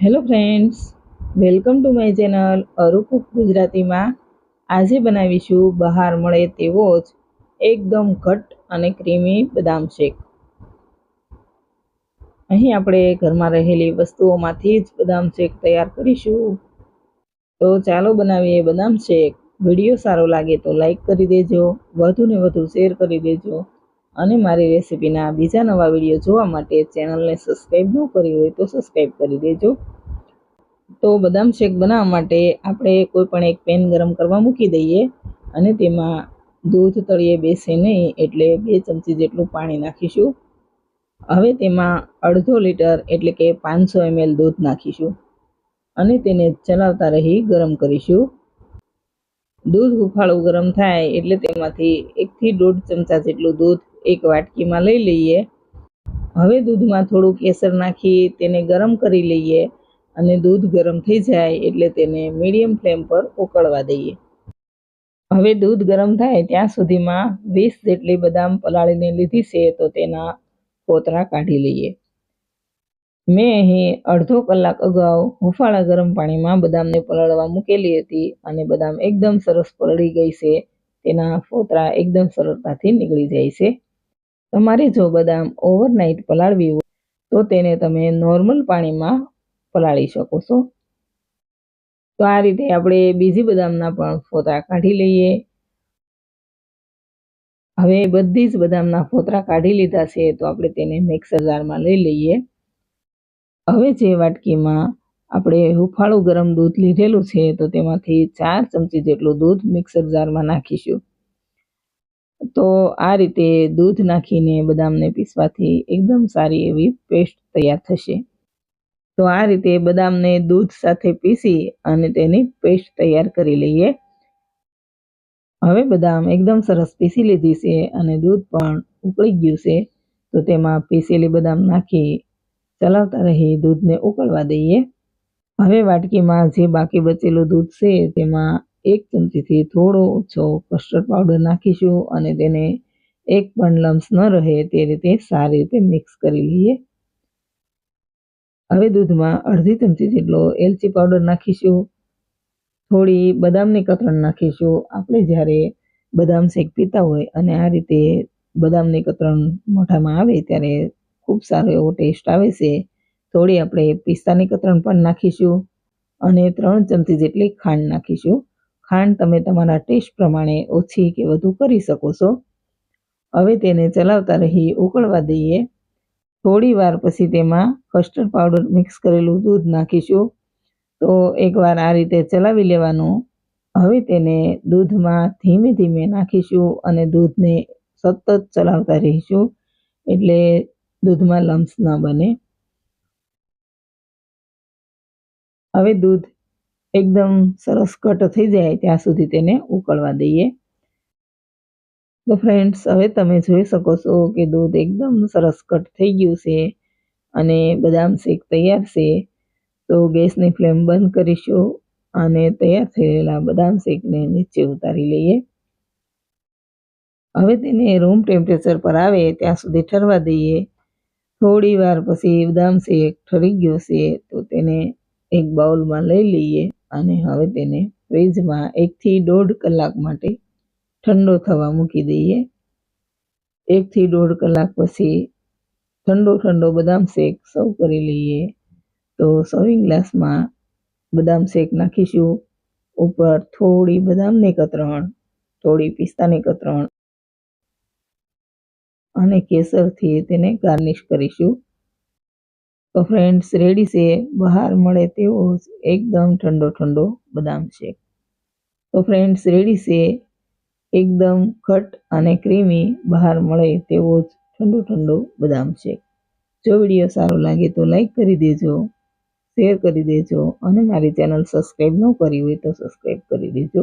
Hello friends, welcome to my channel અરુકુક ગુજરાતીમાં. આજે બનાવીશું બહાર મળે તેવો જ એકદમ ઘટ અને ક્રીમી બદામ શેક. અહીં આપણે ઘરમાં રહેલી વસ્તુઓમાંથી જ બદામ શેક તૈયાર કરીશું. તો ચાલો બનાવીએ બદામ શેક. વિડીયો સારો લાગે તો લાઈક કરી દેજો, વધુને વધુ શેર કરી દેજો અને મારી રેસીપીના બીજા નવા વિડીયો જોવા માટે ચેનલને સબસ્ક્રાઈબ ન કરી હોય તો સબસ્ક્રાઈબ કરી દેજો. તો બદામ શેક બનાવવા માટે આપણે કોઈ પણ એક પેન ગરમ કરવા મૂકી દઈએ અને તેમાં દૂધ તળિયે બેસે નહીં એટલે 2 ચમચી જેટલું પાણી નાખીશું. હવે તેમાં અડધો લીટર એટલે કે 500 ml દૂધ નાખીશું અને તેને ચલાવતા રહી ગરમ કરીશું. દૂધ હુંફાળું ગરમ થાય એટલે તેમાંથી 1 થી 1.5 ચમચા જેટલું દૂધ એક વાટકીમાં લઈ લઈએ. હવે દૂધમાં થોડું કેસર નાખી તેને ગરમ કરી લઈએ અને દૂધ ગરમ થઈ જાય એટલે તેને મીડિયમ ફ્લેમ પર ઉકળવા દઈએ. હવે દૂધ ગરમ થાય ત્યાં સુધીમાં 20 જેટલી બદામ પલાળીને લીધી છે તો તેના ફોતરા કાઢી લઈએ. મેં અહીં અડધો કલાક અગાઉ હુંફાળા ગરમ પાણીમાં બદામને પલાળવા મૂકેલી હતી અને બદામ એકદમ સરસ પલળી ગઈ છે. તેના ફોતરા એકદમ સરળતાથી નીકળી જાય છે. તમારે જો બદામ ઓવરનાઇટ પલાળવી હોય તો તેને તમે નોર્મલ પાણીમાં પલાળી શકો છો. તો આ રીતે આપણે બીજી બદામના પણ ફોતરા કાઢી લઈએ. હવે બધી જ બદામના ફોતરા કાઢી લીધા છે તો આપણે તેને મિક્સર જારમાં લઈ લઈએ. હવે જે વાટકીમાં આપણે હુંફાળું ગરમ દૂધ લીધેલું છે તો તેમાંથી 4 ચમચી જેટલું દૂધ મિક્સર જારમાં નાખીશું. તો આ રીતે દૂધ નાખીને બદામને પીસવાથી એકદમ સારી એવી પેસ્ટ તૈયાર થશે. તો આ રીતે બદામને દૂધ સાથે પીસી અને તેની પેસ્ટ તૈયાર કરી લઈએ. હવે બદામ એકદમ સરસ પીસી લીધી છે અને દૂધ પણ ઉકળી ગયું છે તો તેમાં પીસેલી બદામ નાખી ચલાવતા રહી દૂધને ઉકળવા દઈએ. હવે વાટકીમાં જે બાકી બચેલું દૂધ છે તેમાં 1 ચમચીથી થોડો ઓછો કસ્ટર્ડ પાવડર નાખીશું અને તેને એક પણ લમ્સ ન રહે તે રીતે સારી રીતે મિક્સ કરી લઈએ. હવે દૂધમાં અડધી ચમચી જેટલો એલચી પાવડર નાખીશું. થોડી બદામની કતરણ નાખીશું. આપણે જ્યારે બદામ શેક પીતા હોય અને આ રીતે બદામની કતરણ મોઢામાં આવે ત્યારે ખૂબ સારો એવો ટેસ્ટ આવે છે. થોડી આપણે પિસ્તાની કતરણ પણ નાખીશું અને 3 ચમચી જેટલી ખાંડ નાખીશું. ખાંડ તમે તમારા ટેસ્ટ પ્રમાણે ઓછી કે વધુ કરી શકો છો. હવે તેને ચલાવતા રહી ઉકળવા દઈએ. થોડી વાર પછી તેમાં કસ્ટર્ડ પાવડર મિક્સ કરેલું દૂધ નાખીશું. તો એકવાર આ રીતે ચલાવી લેવાનું. હવે તેને દૂધમાં ધીમે ધીમે નાખીશું અને દૂધને સતત ચલાવતા રહીશું એટલે દૂધમાં લમ્સ ન બને. હવે દૂધ એકદમ સરસ ઘટ થઈ જાય ત્યાં સુધી તેને ઉકળવા દઈએ. તો ફ્રેન્ડ્સ, હવે તમે જોઈ શકો છો કે દૂધ એકદમ સરસ ઘટ થઈ ગયું છે અને બદામ શેક તૈયાર છે. તો ગેસની ફ્લેમ બંધ કરીશું અને તૈયાર થયેલા બદામ શેકને નીચે ઉતારી લઈએ. હવે તેને રૂમ ટેમ્પરેચર પર આવે ત્યાં સુધી ઠરવા દઈએ. થોડી વાર પછી બદામ શેક ઠરી ગયો છે તો તેને એક બાઉલમાં લઈ લઈએ અને હવે તેને ફ્રીજમાં 1 થી 1.5 કલાક માટે ઠંડો થવા મૂકી દઈએ. 1 થી 1.5 કલાક પછી ઠંડો બદામ શેક સર્વ કરી લઈએ. તો સર્વિંગ ગ્લાસમાં બદામ શેક નાખીશું. ઉપર થોડી બદામની કતરણ, થોડી પિસ્તાની કતરણ અને કેસરથી તેને ગાર્નિશ કરીશું. તો ફ્રેન્ડ્સ, રેડી છે બહાર મળે તેવો જ એકદમ ઠંડો બદામ શેક. તો ફ્રેન્ડ્સ, રેડી છે એકદમ ઘટ અને ક્રીમી બહાર મળે તેવો જ ઠંડો બદામ શેક. જો વિડીયો સારો લાગે તો લાઈક કરી દેજો, શેર કરી દેજો અને મારી ચેનલ સબસ્ક્રાઈબ ન કરી હોય તો સબસ્ક્રાઈબ કરી દેજો.